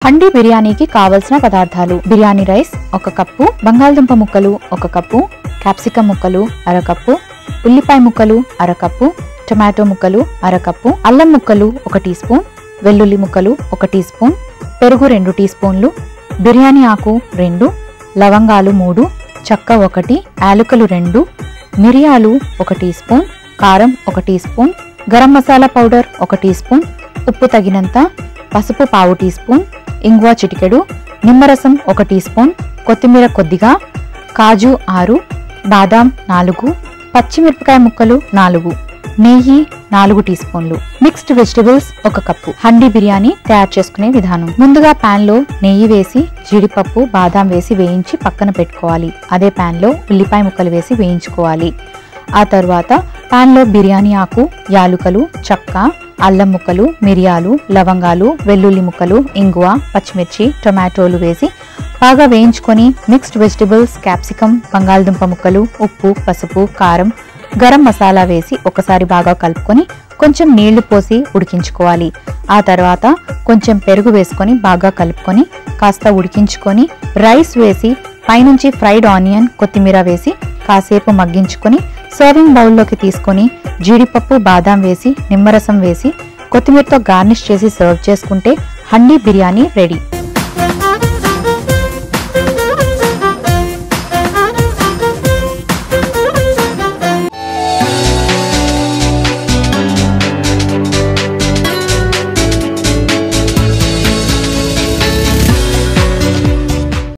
హండీ బిర్యానీకి కావలసిన పదార్థాలు: బిర్యానీ రైస్ 1 కప్పు, బంగాళదుంప ముక్కలు 1 కప్పు, క్యాప్సికం ముక్కలు 1/2 కప్పు, ఉల్లిపాయ ముక్కలు 1/2 కప్పు, టొమాటో ముక్కలు 1/2 కప్పు, అల్లం ముక్కలు 1 టీ స్పూన్, వెల్లుల్లి ముక్కలు 1 టీ స్పూన్, పెరుగు 2 టీ స్పూన్లు, బిర్యానీ ఆకు 2, లవంగాలు 3, చెక్క 1, యాలకులు 2, మిరియాలు 1 టీ స్పూన్, కారం 1 teaspoon, garam masala powder 1 teaspoon, ఉప్పు తగినంత, పసుపు పావు టీ స్పూన్, ఇంగువ చిటికెడు, నిమ్మరసం 1 టీ స్పూన్, కొత్తిమీర కొద్దిగా, కాజు 6, బాదాం 4, పచ్చిమిరపకాయ ముక్కలు 4, నెయ్యి 4 టీ స్పూన్లు, mixed vegetables 1 cup. Handi biryani తయారు చేసుకునే విధానం: ముందుగా పాన్ లో నెయ్యి వేసి జీడిపప్పు బాదాం వేసి వేయించి పక్కన పెట్టుకోవాలి. అదే పాన్ లో ఉల్లిపాయ ముక్కలు వేసి వేయించుకోవాలి. ఆ తర్వాత పాన్ లో బిర్యానీ ఆకు, యాలుకలు, చెక్క, అల్లం ముక్కలు, మిరియాలు, లవంగాలు, వెల్లుల్లి ముక్కలు, ఇంగువ, పచ్చిమిర్చి, టొమాటోలు వేసి బాగా వేయించుకొని మిక్స్డ్ వెజిటబుల్స్, క్యాప్సికం, బంగాళదుంప ముక్కలు, ఉప్పు, పసుపు, కారం, గరం మసాలా వేసి ఒకసారి బాగా కలుపుకొని కొంచెం నీళ్లు పోసి ఉడికించుకోవాలి. ఆ తర్వాత కొంచెం పెరుగు వేసుకొని బాగా కలుపుకొని కాస్త ఉడికించుకొని రైస్ వేసి పైనుంచి ఫ్రైడ్ ఆనియన్, కొత్తిమీర వేసి కాసేపు మగ్గించుకొని సర్వింగ్ బౌల్లోకి తీసుకొని జీడిపప్పు బాదాం వేసి నిమ్మరసం వేసి కొత్తిమీరతో గార్నిష్ చేసి సర్వ్ చేసుకుంటే హండీ బిర్యానీ రెడీ.